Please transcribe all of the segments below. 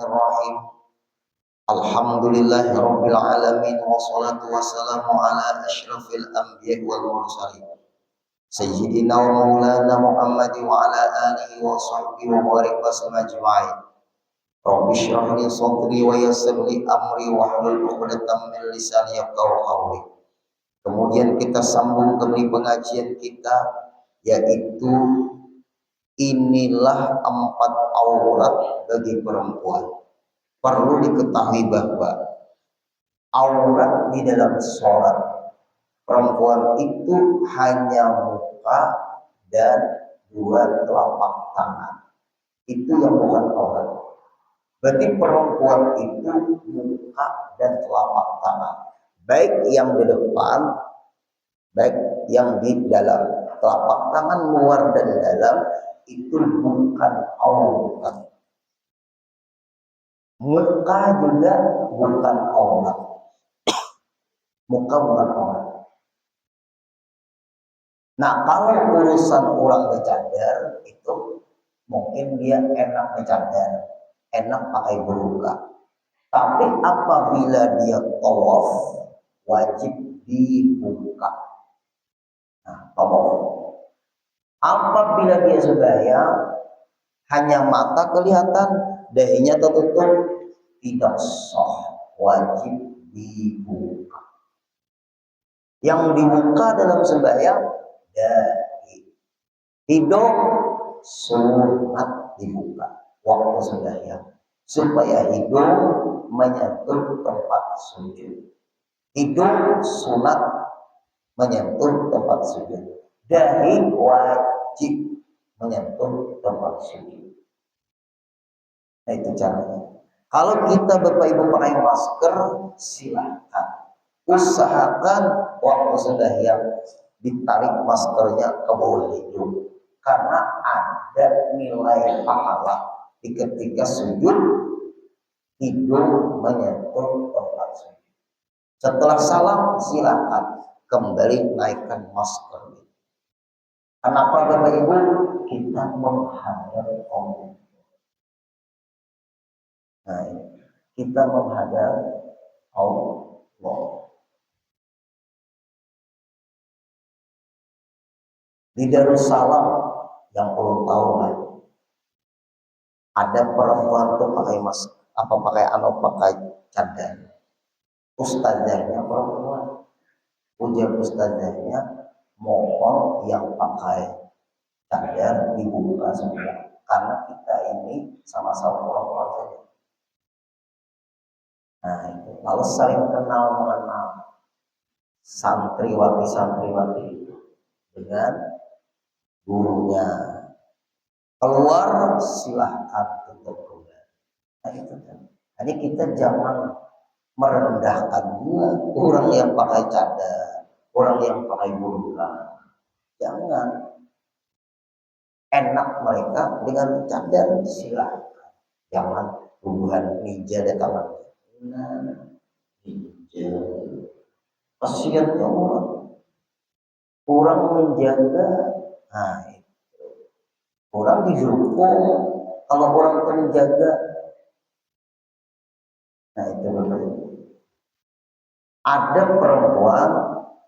Bismillahirrahmanirrahim. Alhamdulillahirabbil alamin wassalatu wassalamu ala asyrafil anbiya'i wal mursalin. Sayyidina wa maulana Muhammad wa ala alihi wa sahbihi wa barik wasallam ajma'in. Rabbi shrah li sadri wa yassir li amri wahlul 'uqdatam min lisani yafqahu qawli. Kemudian kita sambung kembali pengajian kita, yaitu inilah 4 aurat bagi perempuan. Perlu diketahui bahwa aurat di dalam sholat perempuan itu hanya muka dan 2 telapak tangan. Itu yang bukan aurat. Berarti perempuan itu muka dan telapak tangan, baik yang di depan, baik yang di dalam. Telapak tangan luar dan dalam itu bukan aurat. Muka juga bukan aurat. Muka bukan aurat. Nah, kalau urusan orang bercadar itu mungkin dia enak bercadar, enak pakai burqa. Tapi apabila dia tawaf wajib dibuka. Nah, tawaf. Apabila dia sembahyang hanya mata kelihatan, dahinya tertutup, tidak sah, wajib dibuka. Yang dibuka dalam sembahyang dahi, hidung sunat dibuka waktu sembahyang supaya hidung menyentuh tempat sujud. Hidung sunat menyentuh tempat sujud. Dahi wajib menyentuh tempat sujud. Nah, itu caranya. Kalau kita Bapak Ibu pakai masker, silakan. Usahakan waktu sembahyang ditarik maskernya ke bawah hidung, karena ada nilai pahala di ketika sujud hidung menyentuh tempat sujud. Setelah salam silakan kembali naikkan masker. Kenapa Bapak Ibu? Kita menghadap Allah. Nah, kita menghadap Allah. Di Darussalam yang perlu tahu lah, ada perempuan tuh pakai masker, pakai cadar. Ustazahnya perempuan, ujar ustazahnya mohon yang pakai cadar dibuka semua, karena kita ini sama-sama perempuan saja. Nah, itu lalu saling kenal mengenal santriwati itu dengan gurunya. Keluar silahkan tutup keluar. Nah, itu kan. Jadi kita jangan merendahkan orang yang pakai cadar, orang yang pakai burqa. Jangan. Enak mereka dengan cadar silahkan. Jangan hubungan ninja dan tangan. Nah, ninja. Kasihannya orang menjaga. Nah, itu. Orang didukung kalau orang menjaga. Nah, itu betul. Ada perempuan,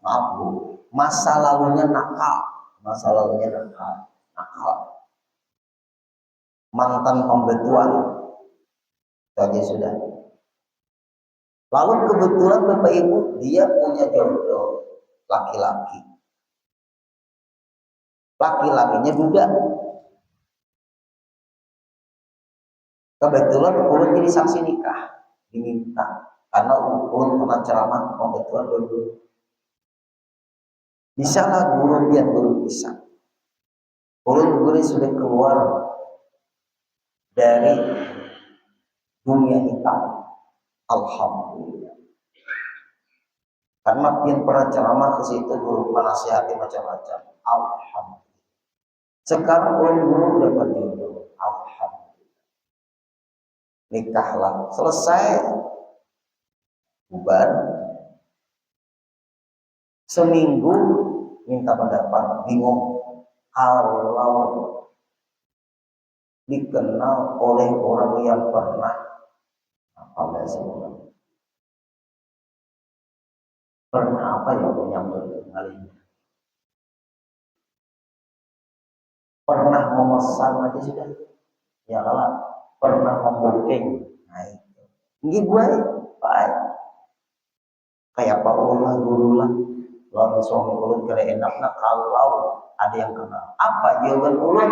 maaf Bu, masa lalunya nakal. Mantan pembetuan saja sudah. Lalu kebetulan Bapak Ibu dia punya jodoh laki-laki. Laki-lakinya juga. Kebetulan ulun jadi saksi nikah, diminta karena ulun pernah ceramah pembetulan dulu. Bisa lah guru biar guru bisa. Ulun sudah keluar dari dunia hitam. Alhamdulillah. Karena yang pernah ceramah ke situ guru menasihati macam-macam. Alhamdulillah. Sekarang guru dapat jodoh. Alhamdulillah. Nikahlah. Selesai. Bubar. Seminggu minta pendapat. Bingung. Kalau dikenal oleh orang yang pernah kesimpulan. Pernah apa yang menyambut hal ini? Pernah memesan aja sudah? Ya kalau pernah membooking, nah itu. Ini gue, baik. Kayak Pak Ulama dulu lah. Lalu suami ulun kira enaknya kalau ada yang kenal. Apa jawaban ulun?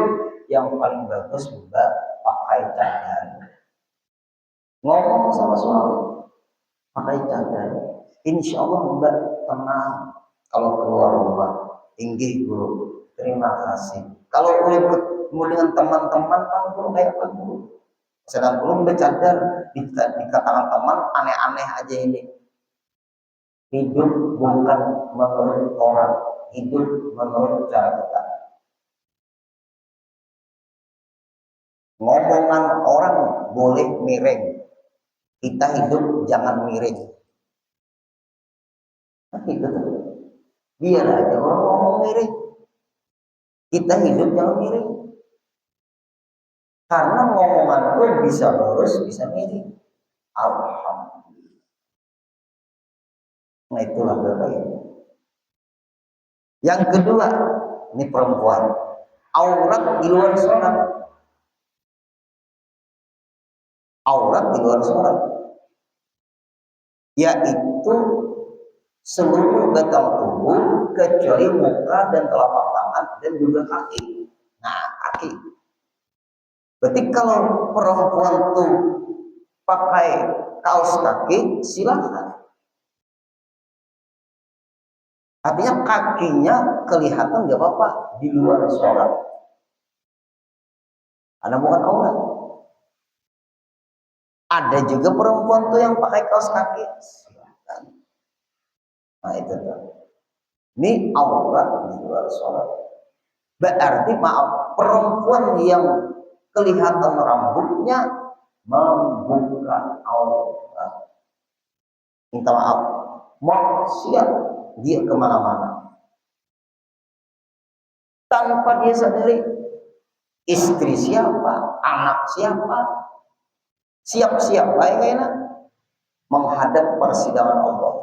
Yang paling bagus juga pakai cadar. Ngomong sama suami, pakai cadar. Insya Allah Mbak tenang kalau keluar rumah. Tinggi guru, terima kasih. Kalau ulun ketemu dengan teman-teman, kan guru kayak apa guru? Sedang ulun bercadar, dikatakan teman aneh-aneh aja ini. Hidup bukan menurut orang, hidup menurut cara kita. Ngomongan orang boleh miring, kita hidup jangan miring. Nah, itu tuh. Biar aja orang ngomong miring, kita hidup jangan miring. Karena ngomongan itu bisa lurus, bisa miring. Alhamdulillah. Nah itulah Bapak Ibu. Yang kedua, ini perempuan, aurat di luar sholat. Aurat di luar sholat, yaitu seluruh batang tubuh kecuali muka dan telapak tangan dan juga kaki. Nah, kaki. Berarti kalau perempuan tuh pakai kaos kaki, silahkan. Artinya kakinya kelihatan nggak apa-apa di luar sholat. Karena bukan aurat. Ada juga perempuan tuh yang pakai kaos kaki, silahkan. Nah itu tuh. Ini aurat di luar sholat. Berarti maaf, perempuan yang kelihatan rambutnya membuka aurat. Minta maaf, maksiat dia kemana-mana. Tanpa dia sadari, istri siapa, anak siapa, siap-siap kayaknya menghadap persidangan Allah.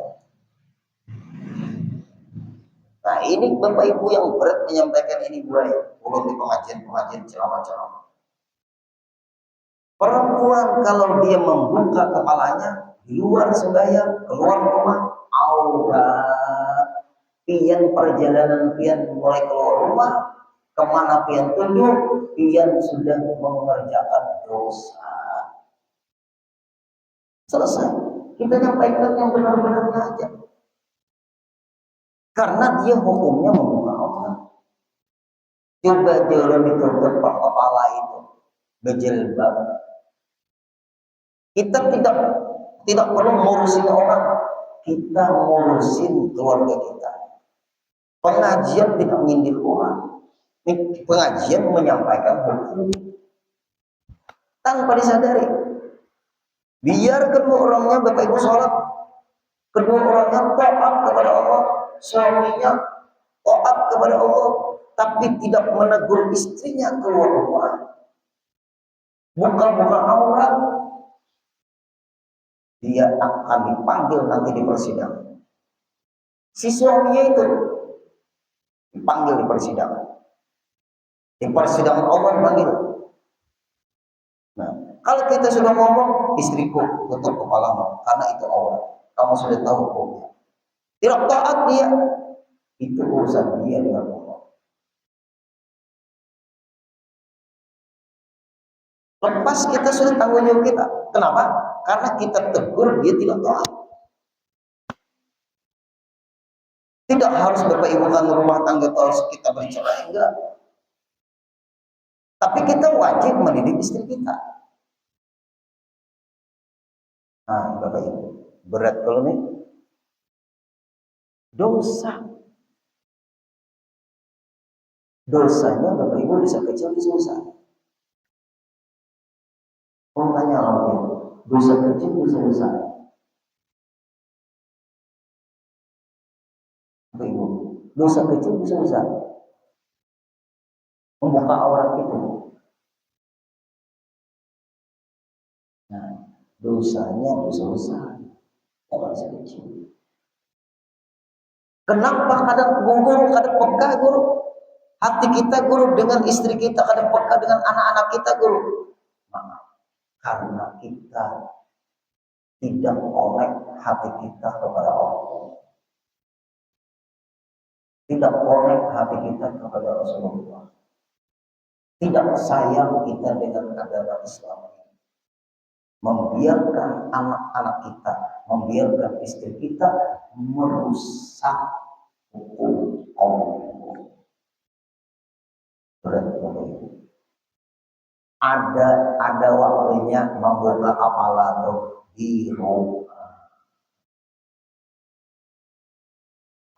Nah ini Bapak Ibu yang berat menyampaikan ini gue belum di pengajian ceramah-ceramah. Perempuan kalau dia membuka kepalanya di luar sembahyang, keluar rumah, aurat. Pian perjalanan pian mulai keluar rumah, kemana pian tuju, pian sudah mengerjakan dosa. Selesai. Kita nyampaikan yang benar-benarnya aja. Karena dia hukumnya membuka aurat. Coba jalan ditutup kepala itu berjilbab. Kita tidak perlu ngurusin orang, kita ngurusin keluarga kita. Pengajian tidak menyindir orang, pengajian menyampaikan hukum tanpa disadari. Biar kedua orangnya Bapak Ibu sholat, kedua orangnya taat kepada Allah, suaminya taat kepada Allah, tapi tidak menegur istrinya keluar rumah, buka-buka aurat, dia akan dipanggil nanti di persidangan. Si suaminya itu dipanggil di persidangan. Di persidangan Allah dipanggil. Nah, kalau kita sudah ngomong, istriku tutup kepalamu karena itu aurat. Kamu sudah tahu hukumnya. Tidak taat dia, itu urusan dia dengan Allah. Lepas kita sudah tanggung jawab kita. Kenapa? Karena kita tegur dia tidak taat. Tidak harus Bapak Ibu kan rumah tangga harus kita bercerai, enggak. Tapi kita wajib mendidik istri kita. Nah, Bapak Ibu, berat kalau nih dosa. Dosanya Bapak Ibu bisa kecil bisa besar. Oh, tanya lagi, dosa kecil bisa besar. Bapak Ibu, dosa kecil bisa besar. Membuka aurat itu. Nah, dosanya dosa besar, bukan kecil. Kenapa kadang guru, kadang peka guru? Hati kita guru dengan istri kita, kadang peka dengan anak-anak kita guru. Karena kita tidak connect hati kita kepada Allah. Tidak connect hati kita kepada Rasulullah. Tidak sayang kita dengan agama Islam. Membiarkan anak-anak kita, membiarkan istri kita merusak hukum Allah. Ada waktunya membuka kepala tuh di rumah.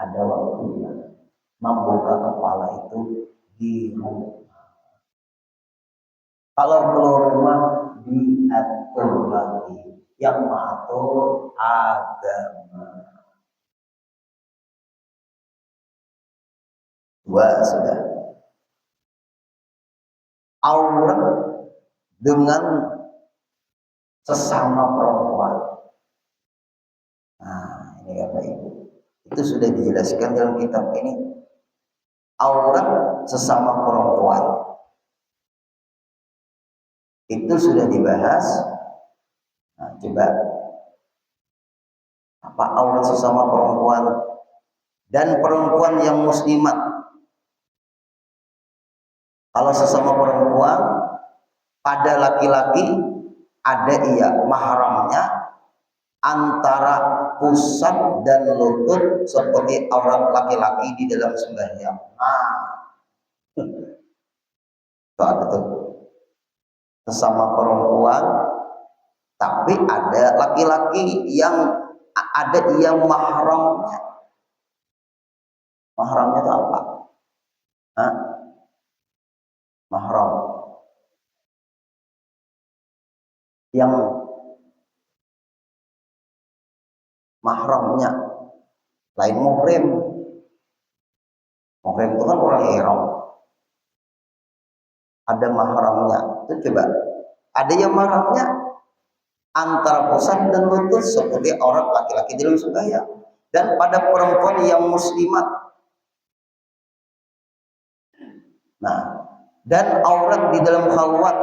Ada waktunya membuka kepala itu di rumah. Kalau keluar rumah diatur lagi, yang mengatur agama. Dua sudah. Aurat dengan sesama perempuan. Nah, ini Bapak Ibu. Itu sudah dijelaskan dalam kitab ini. Aurat sesama perempuan. Itu sudah dibahas. Nah, coba apa aurat sesama perempuan dan perempuan yang muslimat. Kalau sesama perempuan pada laki-laki ada mahramnya antara pusat dan lutut seperti aurat laki-laki di dalam sembahyang. Nah, itu ada tuh sesama perempuan, tapi ada laki-laki yang ada mahramnya. Mahramnya itu apa? Hah? Mahram yang mahramnya lain muhrim. Muhrim itu kan orang ihram. Ada mahramnya. Itu coba. Ada yang mahramnya antara pusat dan lutut seperti orang laki-laki dalam sembahyang. Dan pada perempuan yang muslimat. Nah, dan aurat di dalam khalwat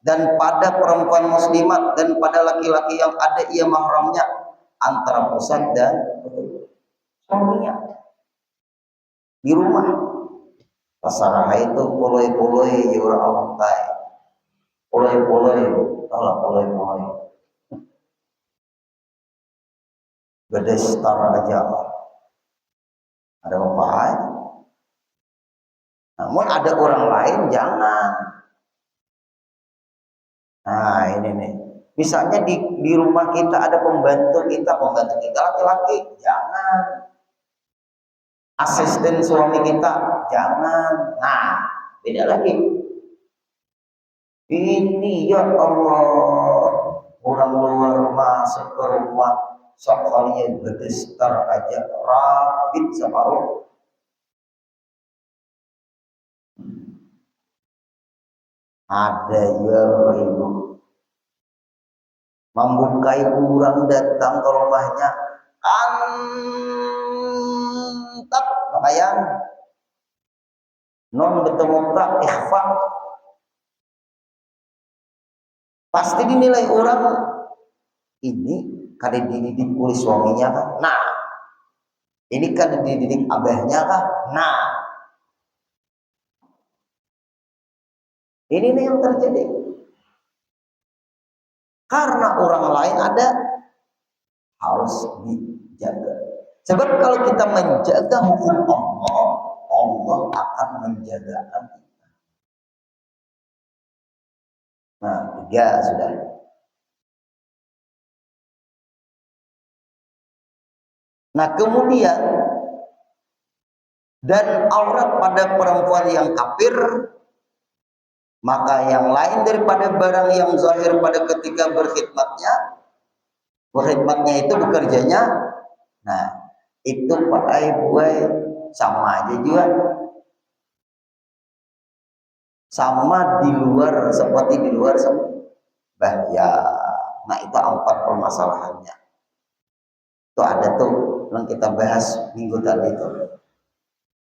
dan pada perempuan muslimat dan pada laki-laki yang ada mahramnya antara pusat dan suaminya di rumah. Pasarah itu poloi-poloi yura amuntai. Poloi-poloi, kalau poloi-poloi. Gede setara aja. Ada apa? Namun ada orang lain jangan. Nah ini nih. Misalnya di rumah kita ada pembantu kita laki-laki, jangan. Asisten suami kita, jangan. Nah, beda lagi. Ini ya Allah, orang luar masuk ke rumah, sekalian berdestar aja, rapid separuh. Ada ya Ibu membukai kurang datang ke rumahnya, antat pakaian non bertemu tak ikhfa, pasti dinilai orang ini kada dididik oleh suaminya kan. Nah, ini kada dididik abahnya kan. Nah, ini nih yang terjadi. Karena orang lain ada, harus dijaga. Sebab kalau kita menjaga hukum Allah, Allah akan menjaga kita. Nah, 3 sudah. Nah, kemudian dan aurat pada perempuan yang kafir, maka yang lain daripada barang yang zahir pada ketika berkhidmatnya itu bekerjanya. Nah, itu pakai buai sama aja juga. Sama di luar, seperti di luar bahaya. Nah itu 4 permasalahannya. Itu ada tuh yang kita bahas minggu tadi itu.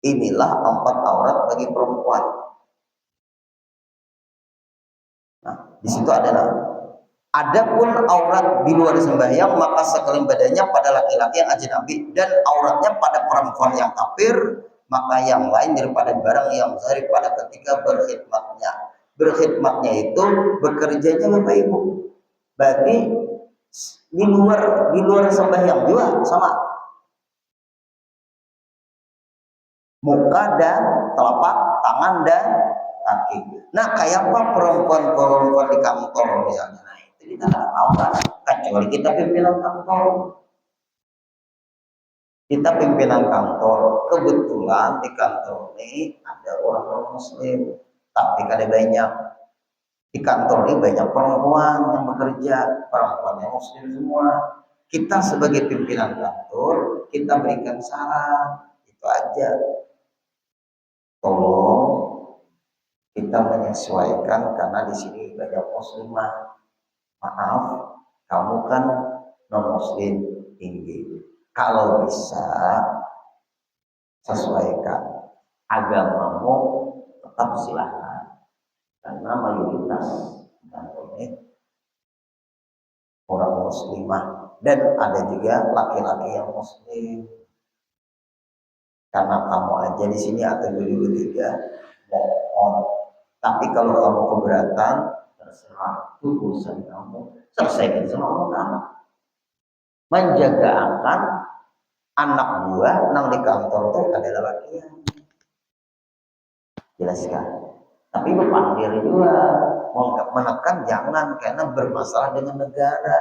Inilah 4 aurat bagi perempuan. Nah, di situ adalah adapun aurat di luar sembahyang maka sekalian badannya pada laki-laki yang ajnabi dan auratnya pada perempuan yang kafir, maka yang lain daripada barang yang zahir pada ketika berkhidmatnya. Berkhidmatnya itu bekerjanya Bapak Ibu. Berarti di luar sembahyang juga sama. Muka dan telapak tangan dan kaki. Nah, kayak apa perempuan-perempuan di kantor misalnya? Nah, itu kita nggak tahu kan? Kecuali kita pimpinan kantor. Kita pimpinan kantor. Kebetulan di kantor ini ada orang-orang Muslim, tapi ada banyak. Di kantor ini banyak perempuan yang bekerja, perempuan yang Muslim semua. Kita sebagai pimpinan kantor, kita berikan saran, itu aja. Tolong kita menyesuaikan karena di sini banyak muslimah. Maaf, kamu kan non muslim tinggi. Kalau bisa sesuaikan agamamu, tetap silahkan. Karena mayoritas kantornya orang muslimah dan ada juga laki-laki yang muslim. Karena kamu aja di sini atau bertiga mohon. Tapi kalau kamu keberatan, terserah, itu urusan kamu. Selesaikan sama kamu. Menjaga anak buah nang di kantor itu adalah bagian. Jelaskan. Tapi berpanggil juga mau menekan jangan karena bermasalah dengan negara.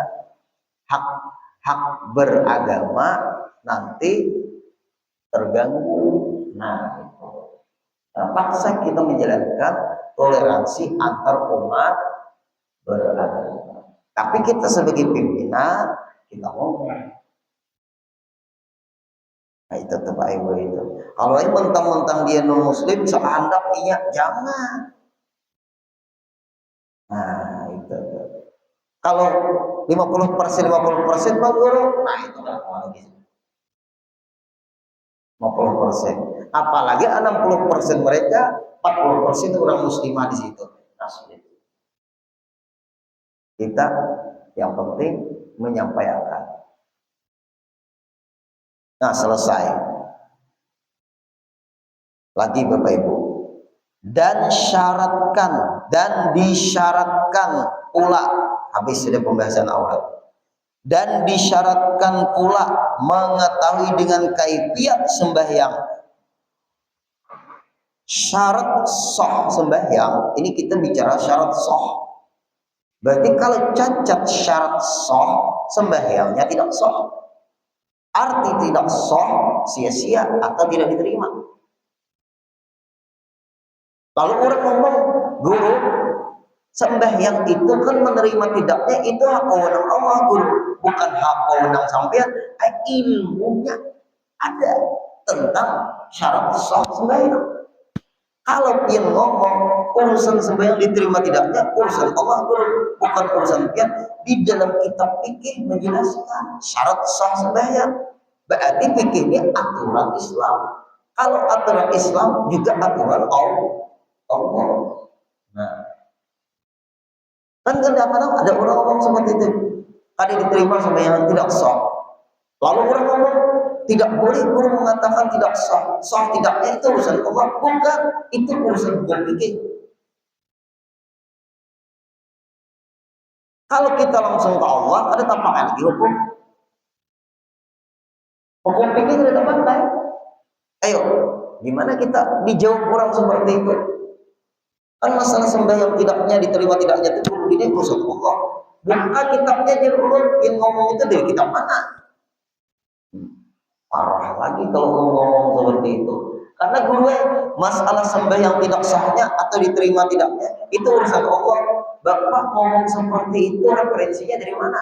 Hak beragama nanti terganggu. Nah, itu. Terpaksa kita menjalankan toleransi antar umat beragama. Tapi kita sebagai pimpinan kita ngomong. Nah itu Bapak Ibu itu. Kalau ini mentang-mentang dia non muslim, seandap iya jangan. Nah itu. Kalau 50% Pak Guru, nah itu kan lagi. 50%. Apalagi 60% mereka, 40% itu orang muslimah di situ. Nah, kita yang penting menyampaikan. Nah, selesai. Lagi Bapak Ibu. Dan syaratkan dan disyaratkan pula, habis sudah pembahasan aurat. Dan disyaratkan pula mengetahui dengan kaifiat sembahyang. Syarat sah sembahyang, ini kita bicara syarat sah. Berarti kalau cacat syarat sah, sembahyangnya tidak sah. Arti tidak sah, sia-sia atau tidak diterima. Lalu orang ngomong, guru, sembahyang itu kan menerima tidaknya itu hak wewenang Allah, guru, bukan hak wewenang sampean. Ilmunya ada tentang syarat sah sembahyang. Kalau dia ngomong urusan sembahyang diterima tidaknya urusan Allah, guru, bukan urusan dia. Di dalam kitab fikih menjelaskan syarat sah sembahyang. Berarti fikihnya aturan Islam. Kalau aturan Islam juga aturan Allah. Nah, kan kadang-kadang ada orang ngomong seperti itu. Tadi diterima sembahyang tidak sah. Lalu orang ngomong tidak boleh guru mengatakan tidak sah. Sah tidaknya itu urusan Allah, bukan, itu urusan hukum fikih. Kalau kita langsung ke Allah, ada tampakan lagi hukum. Hukum fikih tidak tampakan. Ayo, gimana kita dijawab orang seperti itu? Kan masalah sembahyang tidaknya diterima tidaknya itu dulu ini urusan Allah. Bukan kitabnya jadi urut yang ngomong itu dari kitab mana? Parah lagi kalau ngomong seperti itu. Karena gue masalah sembahyang tidak sahnya atau diterima tidaknya itu urusan Allah. Bapak ngomong seperti itu referensinya dari mana?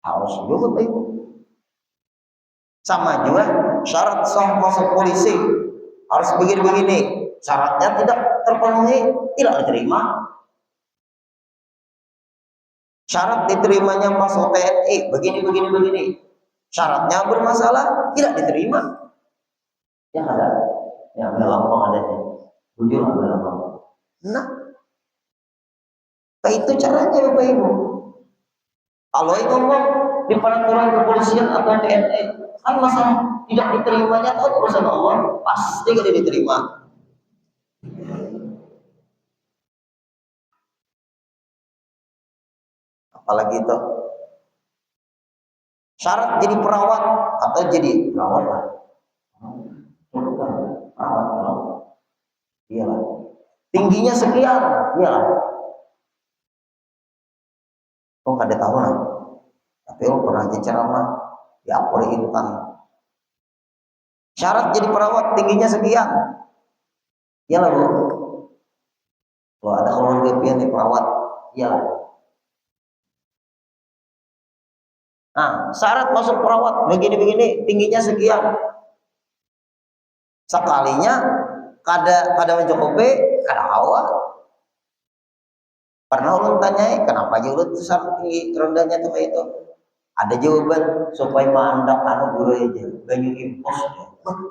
Harus dulu Bapak Ibu. Sama juga syarat sah masuk polisi harus begini-begini. Syaratnya tidak terpenuhi, tidak diterima. Syarat diterimanya masuk TNI begini. Syaratnya bermasalah, tidak diterima. Ya ada. Ya ada lambang adanya. Jujur ada lambang. Nah, itu caranya Bapak Ibu. Kalau yang ngomong di peraturan kepolisian atau TNI, kan masalah tidak diterimanya tahu urusan Allah, pasti tidak diterima. Apalagi itu syarat jadi perawat atau jadi perawat lah. Perawat. Iyalah. Tingginya sekian, iyalah. Oh nggak ada tahu lah. Tapi lo pernah jadi ceramah di Apor Intan. Syarat jadi perawat tingginya sekian. Iyalah Bu. Kalau ada keluarga pian di perawat, iyalah. Nah, syarat masuk perawat begini tingginya sekian. Sekalinya kada mencukupi, kada awal. Pernah ulun tanyai kenapa aja ulun tuh syarat tinggi rendahnya tuh kayak itu. Ada jawaban supaya mandak anu guru aja, banyak impos.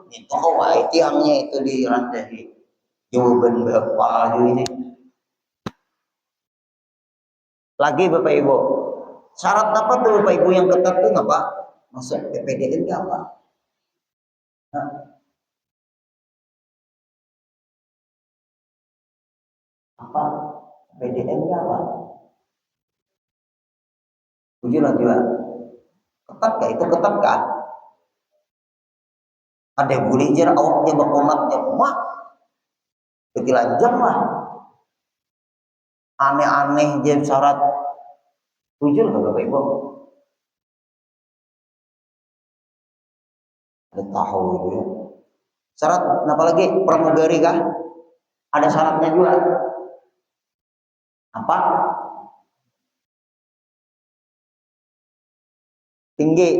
Itu kawai tiangnya itu dirandahi. Jawaban bapak ini. Lagi Bapak Ibu, syarat apa tuh Bapak Ibu yang ketat tuh apa? Masuk PPDN nggak apa? Nah, apa? PPDN nggak apa? Jujur juga. Ketat gak? Itu ketat gak? Ada yang boleh jar awaknya berkomatnya mah ketilanjang lah. Aneh-aneh jam syarat. Jujur gak Bapak Ibu? Ada tahu gitu ya. Syarat apa lagi? Pramugari kah? Ada syaratnya juga. Apa? Tinggi.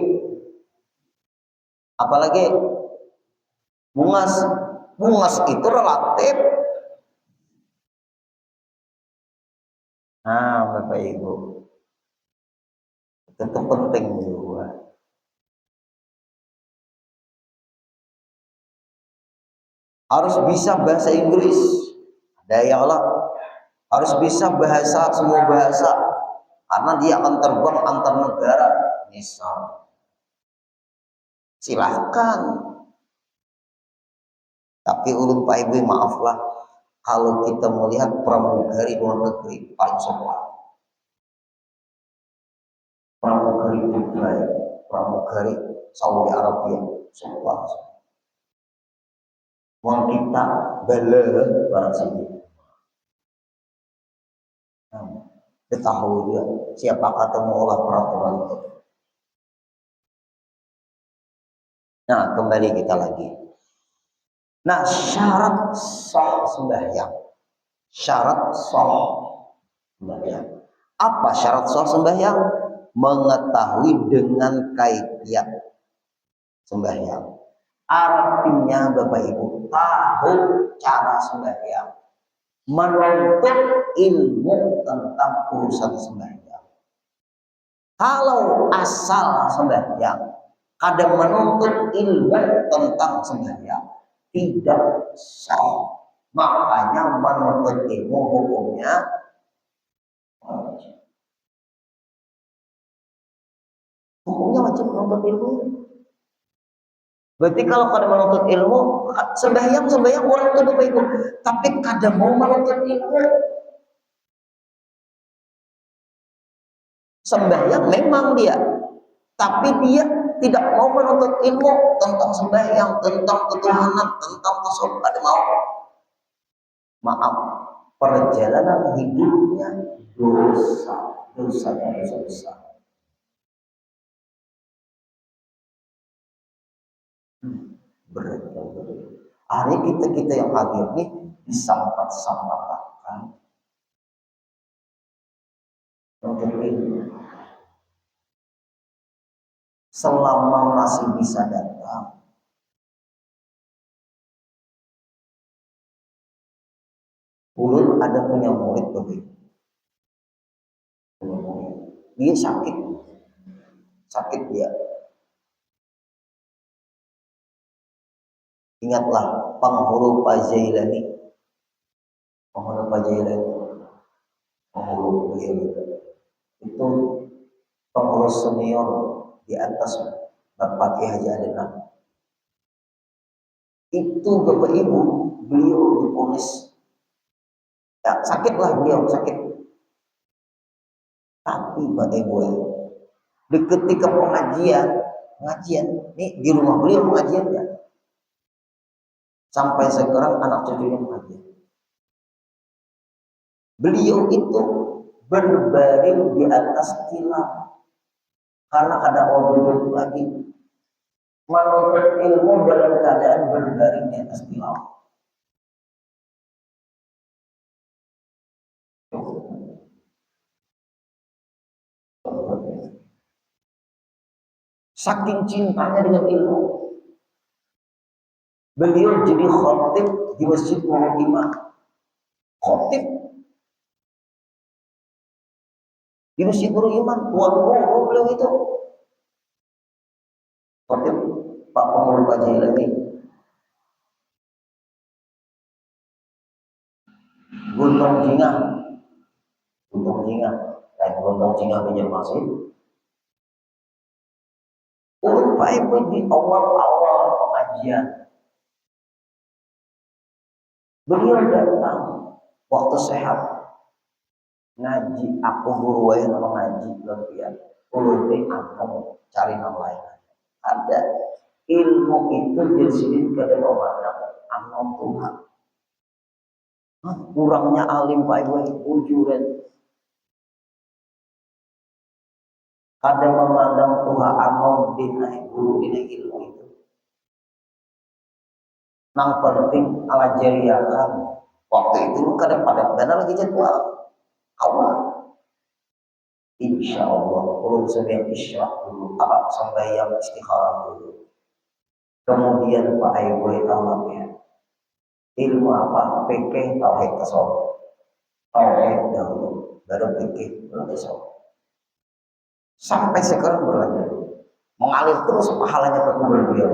Apalagi bungas. Bungas itu relatif. Nah, Bapak Ibu. Itu penting juga. Harus bisa bahasa Inggris. Daya Allah. Harus bisa bahasa semua bahasa. Karena dia akan terbang antar negara. Misal. Silahkan. Tapi ulun Pak Ibu maaflah. Kalau kita melihat pramugari luar negeri paling sopan. Pramugari Dubai, pramugari Saudi Arabia, sopan. Uang kita bela barang sini. Kita tahu dia siapa kata mau olah peraturan itu. Nah, kembali kita lagi. Nah, syarat sah sembahyang. Syarat sah sembahyang. Apa syarat sah sembahyang? Mengetahui dengan kaifiat sembahyang. Artinya Bapak Ibu tahu cara sembahyang. Menuntut ilmu tentang urusan sembahyang. Kalau asal sembahyang, kadang menuntut ilmu tentang sembahyang, tidak sah. Makanya menuntut ilmu hukumnya wajib. Hukumnya wajib menuntut ilmu. Berarti kalau kadang menuntut ilmu, sembahyang orang itu Bapak Ibu, tapi kadang mau menuntut ilmu. Sembahyang memang dia, tapi dia tidak mau menuntut ilmu tentang sembahyang, tentang ketuhanan, tentang tasawuf. Ada mau? Maaf, perjalanan hidupnya dosa besar. Berat. Hari kita yang hadir nih disampat-sampatkan untuk ilmu. Selama masih bisa datang, ulun ada punya murid begitu. dia sakit, sakit dia. Ingatlah penghulu Jailani, penghulu Jailani, penghulu beliau itu penghulu senior di atas Bapak Ki Haji Adenam. Itu Bapak Ibu, beliau diponis, ya sakitlah beliau sakit. Tapi Bapak Ibu, di ketika pengajian, nih di rumah beliau pengajiannya. Sampai sekarang anak cucunya mengaji. Beliau itu berbaring di atas tilam karena ada orang lagi menuntut ilmu dalam keadaan berbaring di atas tilam. Saking cintanya dengan ilmu, beliau jadi khatib di Masjid Muhammad. Khatib di Masjid Iman, tuan guru beliau itu. Khatib Pak Penghulu Pak Jailani. Gunung Jingah, dan Gunung Jingah Banjarmasin. Pak Ibu di awal-awal pengajian, beliau datang waktu sehat ngaji, aku guru wae nama ngaji lebihan ulun aku cari nama lain. Ada ilmu itu jadi kepada orang anom Tuhan. Kurangnya alim Pak Ibu ujuran. Kadang memandang Tuhan anom dina guru dina ilmu itu. Nang penting ala jariakan waktu itu kadang pada benar lagi jadwal awal. Insya Allah ulun sedang isyraq dulu, apa sembahyang istikharah dulu. Kemudian Pak Ibu tahu ya, ilmu apa? Fikih, tauhid, tasawuf. Tauhid dahulu, baru fikih, baru tasawuf. Sampai sekarang berlanjut, mengalir terus pahalanya ke kubur beliau.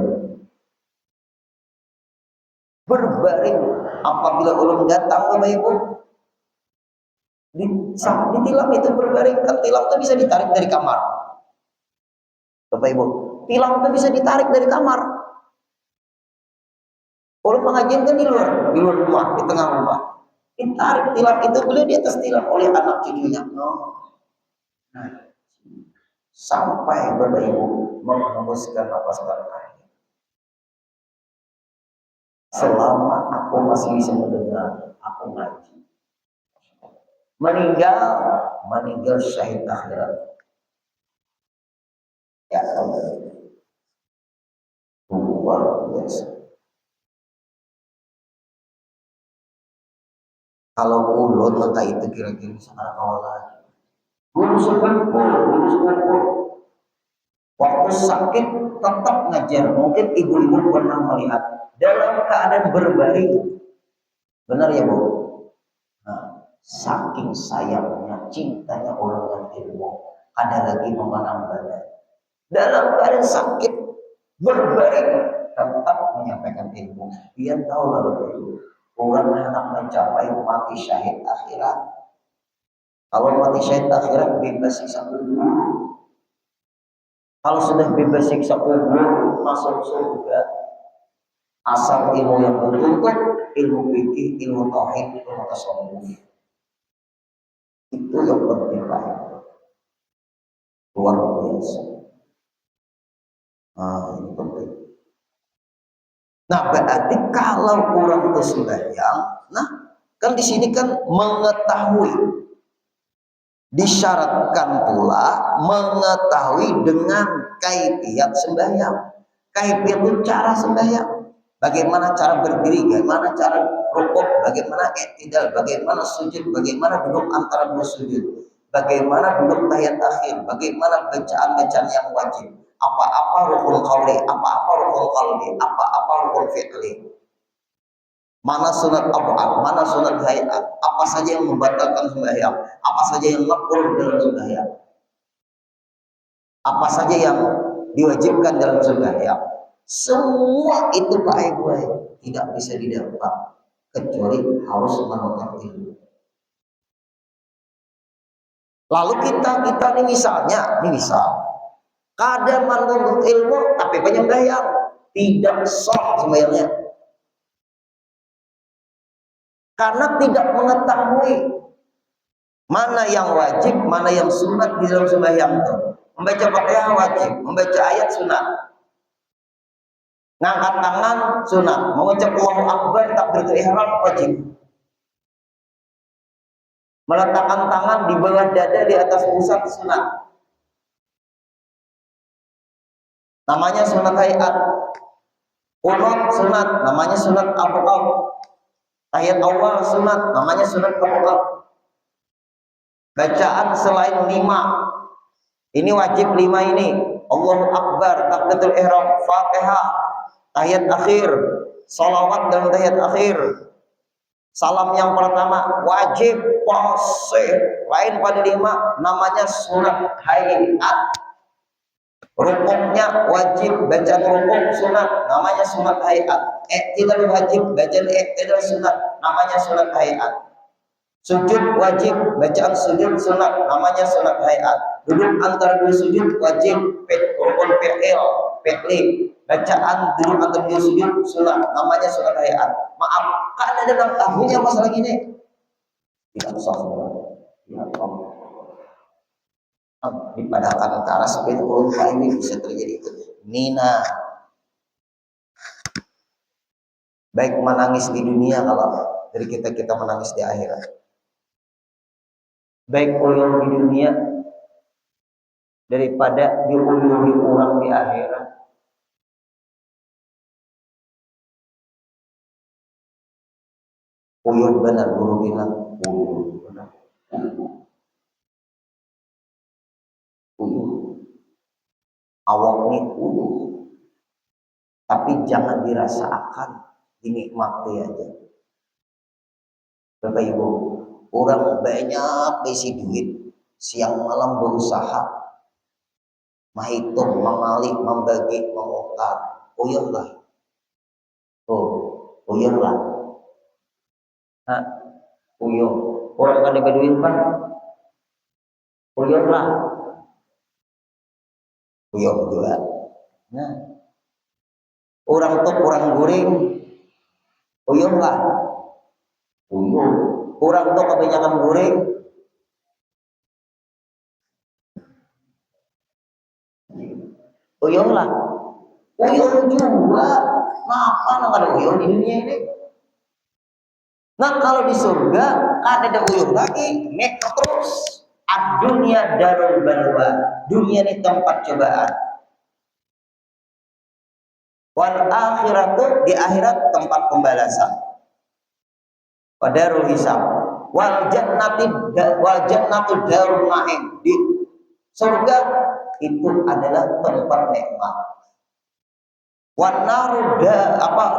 Berbaring apabila ulun datang Bapak Ibu di tilam itu berbaring, kan tilam itu bisa ditarik dari kamar. Bapak Ibu, tilam itu bisa ditarik dari kamar. Ulun pengajian kan di luar rumah, di tengah rumah. Ditarik tilam itu, beliau di atas tilam oleh anak cucunya. Nah, sampai Bapak Ibu menghembuskan napas terakhir. Selama aku masih bisa mendengar, aku ngaji. Meninggal syahid akhirat. Ya Allah, luar biasa. Kalau ulun maka itu kira-kira sangat awal. Guru sepupu. Waktu sakit tetap ngajar. Mungkin ibu-ibu pernah melihat dalam keadaan berbaring. Benar ya Bu? Nah, saking sayangnya, cintanya orang dengan ilmu, ada lagi memanang badan. Dalam keadaan sakit, berbaring, tetap menyampaikan ilmu. Dia tahu lalu itu orang hendak mencapai mati syahid akhirat. Kalau mati syahid akhirat bebas siksa kubur. Kalau sudah bebas siksa kubur, masuk surga. Asal ilmu yang betul, ilmu fikih, ilmu tauhid, ilmu tasawuf. Itu yang penting Pak. Luar biasa. Ini penting. Nah, berarti kalau orang itu sembahyang, nah kan di sini kan mengetahui, disyaratkan pula mengetahui dengan kaifiat sembahyang. Kaifiat itu cara sembahyang. Bagaimana cara berdiri, bagaimana cara rukuk, bagaimana i'tidal, bagaimana sujud, bagaimana duduk antara dua sujud, bagaimana duduk tahiyat akhir, bagaimana bacaan-bacaan yang wajib, apa-apa rukun qauli, apa-apa rukun qalbi, apa-apa rukun fi'li, mana sunat ab'ad, mana sunat hayat, apa saja yang membatalkan sembahyang, apa saja yang makruh dalam sembahyang. Apa saja yang diwajibkan dalam sembahyang, semua itu Pak Ibu tidak bisa didapat kecuali harus menuntut ilmu. Lalu kita ini misal kadang menuntut ilmu tapi penyembahyang tidak sah sembahyangnya karena tidak mengetahui mana yang wajib, mana yang sunat di dalam sembahyang itu. Membaca Fatihah wajib, membaca ayat sunat, ngangkat tangan sunat, mengucap Allahu Akbar takbiratul ihram wajib, meletakkan tangan di bawah dada di atas pusat sunat, namanya sunat hayat. Qunut sunat, namanya sunat al-Qur'an. Tahiyat awal sunat, namanya sunat al-Qur'an. Bacaan selain 5 ini wajib, 5 ini Allahu Akbar, takbiratul ihram, Fatihah, tahiyat akhir, salawat dalam tahiyat akhir, salam yang pertama wajib, fasih, lain pada 5 namanya sunat hayat. Rukuknya wajib, bacaan rukuk sunat, namanya sunat hayat. Tidak wajib, bacaan tidak sunat, namanya sunat hayat. Sujud wajib, bacaan sujud sunat, namanya sunat hayat. Duduk antara dua sujud wajib, rukun fi'il, bacaan duduk antara dua sujud sunat, namanya sunat hayat. Maaf, kan ada dalam tahunya masalah gini. Tidak sah di padahal antara seperti ini bisa terjadi itu. Nina baik menangis di dunia kalau dari kita menangis di akhirat. Baik ulur di dunia daripada diuluri orang di akhirat. Uyuh benar guru bilang, uyuh benar. Awak ini uyuh, tapi jangan dirasakan, dinikmati aja. Bapak Ibu, orang banyak besi duit, siang malam berusaha, menghitung, mengalih, membagi, mengukar. Uyuhlah, uyuhlah, uyuh. Orang kan ada duit kan, uyuhlah. Uyuh juga. Nah, orang tok orang goreng, uyuhlah. Uyuh. Orang tok kebanyakan goreng, uyuhlah. Uyuh juga. Kenapa nggak ada uyuh di dunia ini? Nah kalau di surga ada uyuh lagi, nek terus. Dunia darul balwa, dunia ini tempat cobaan. Wal akhiratu, di akhirat tempat pembalasan. Wadarul hisab. Wal jannatu darul naim, di surga itu adalah tempat nikmat. Wan naru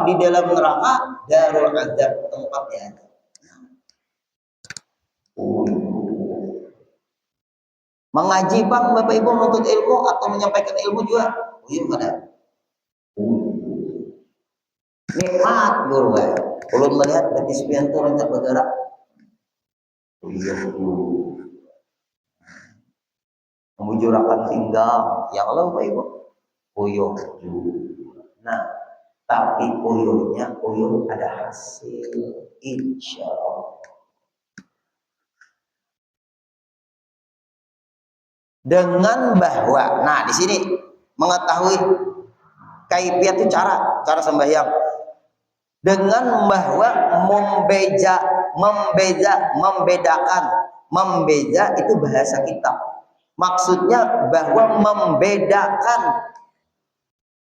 di dalam neraka darul azab, tempat azab. Mengaji bang Bapak Ibu menuntut ilmu atau menyampaikan ilmu juga, uyuh ada. Nikmat guru ya. Ulun melihat betis piantu rencak bergerak. Uyuh. Memujurakan tinggal. Ya Allah Bapak Ibu. Uyuh. Nah, tapi uyuhnya uyuh ada hasil, insya Allah. Dengan bahwa, nah di sini mengetahui kaifiat itu cara sembahyang dengan bahwa membeda itu bahasa kita, maksudnya bahwa membedakan,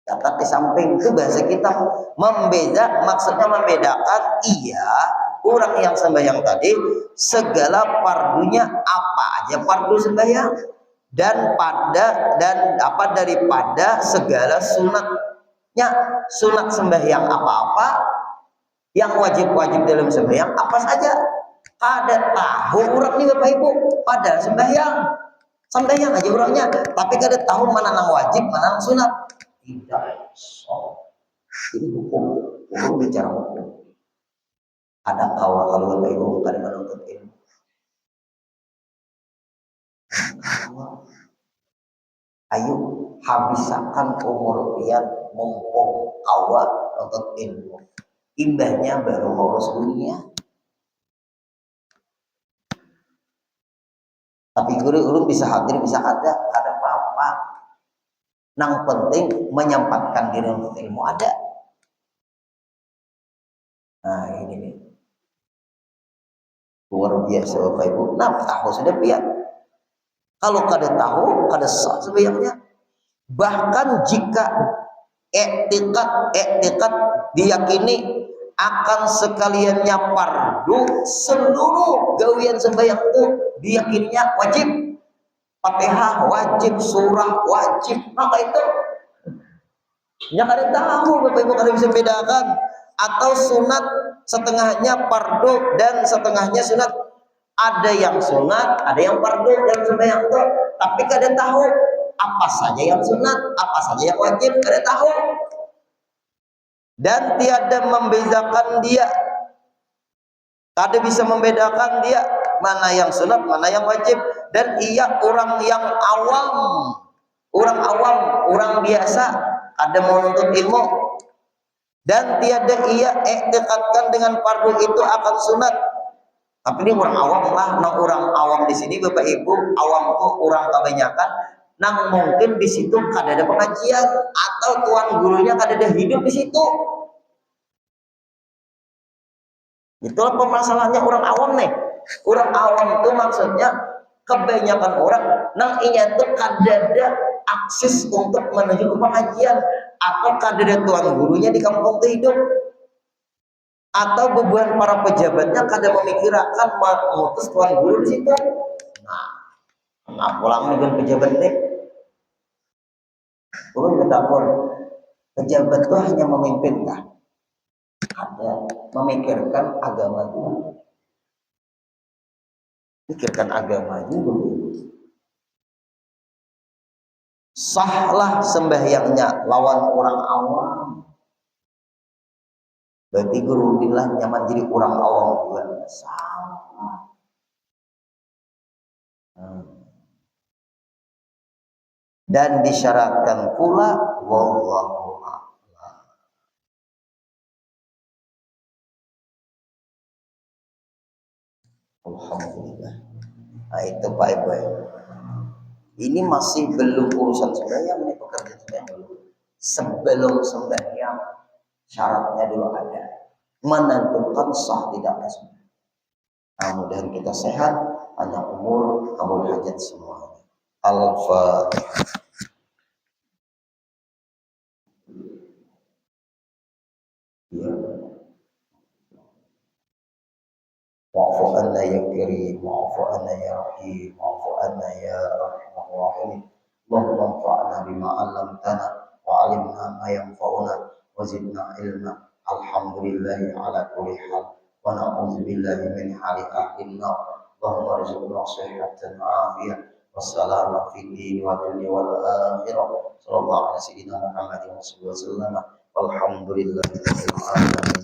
catat di samping itu bahasa kita, membeda maksudnya membedakan. Iya, orang yang sembahyang tadi segala fardunya apa aja fardu sembahyang, dan daripada segala sunatnya, sunat sembahyang apa-apa, yang wajib-wajib dalam sembahyang apa saja. Ada tahu orang ini Bapak Ibu pada sembahyang Sampeyan aja orangnya, tapi kada tahu mana nang wajib, mana nang sunat. Tidak. So, ini hukum bicara hukum. Ada kawal kalau Bapak Ibu bukan menuntut ilmu. Ayo habiskan umur pian mumpung awal menuntut ilmu. Imbahnya baru ngurus dunia. Tapi guru bisa hadir, bisa ada apa-apa. Nang penting menyempatkan diri untuk ilmu ada. Nah ini nih. Luar biasa Bapak Ibu. Nah tahu sudah pian. Kalau kada tahu, kada sah sebenarnya. Bahkan jika iktikad diyakini akan sekaliannya fardu, seluruh gawian sembahyang itu diyakininya wajib. Fatihah wajib, surah wajib, maka itu yang kada tahu Bapak Ibu kada bisa bedakan. Atau sunat setengahnya fardu dan setengahnya sunat. Ada yang sunat, ada yang fardu dalam sembahyang itu, tapi kada tahu apa saja yang sunat, apa saja yang wajib, kada tahu. Dan tiada membedakan dia, kada bisa membedakan dia mana yang sunat, mana yang wajib. Dan ia orang yang awam, orang biasa, ada menuntut ilmu, dan tiada ia iktikadkan dengan fardu itu akan sunat. Tapi ini orang awam lah, nang orang awam di sini Bapak Ibu, awam itu orang kebanyakan, nang mungkin di situ kada ada pengajian atau tuan gurunya kada ada hidup di situ. Itulah permasalahannya orang awam nih. Orang awam itu maksudnya kebanyakan orang nang inya tuh kada ada akses untuk menuju ke pengajian atau kada ada tuan gurunya di kampung itu hidup. Atau beban para pejabatnya kada memikirkan mengutus tuan guru di situ. Nah pulang dengan pejabat deh. Turun ke dapur. Pejabat itu hanya memimpin kah? Ada memikirkan agama Tuhan. Pikirkan agama juga. Sahlah sembahyangnya lawan orang awam. Berarti guru bilang nyaman jadi orang awam juga. Salah. Dan disyaratkan pula wallahu a'lam. Alhamdulillah. Nah itu Pak Ibu. Ini masih belum urusan sembahyang nih, pekerjaan sembahyang dulu. Sebelum sembahyang syaratnya dulu ada, menentukan sah tidaknya sembahyang. Nah, mudah-mudahan kita sehat, panjang umur, kabul hajat semua. Al-Fatihah. Wa'fu anna ya karim, wa'fu anna ya rahim, wa'fu anna ya arhamar rahimin. Allahumma anfa'na bima 'allamtana wa 'allimna ma yanfa'una wa zidna ilma. Alhamdulillahi ala kulli hal wa na'udzu billahi min hali ahlin nar. Allahumma arzuqna shihhatan wa 'afiyah wassalama fid din wa dunya wal akhirah. Sallallahu ala sayyidina Muhammadin wa sallam. Walhamdulillahi rabbil alamin.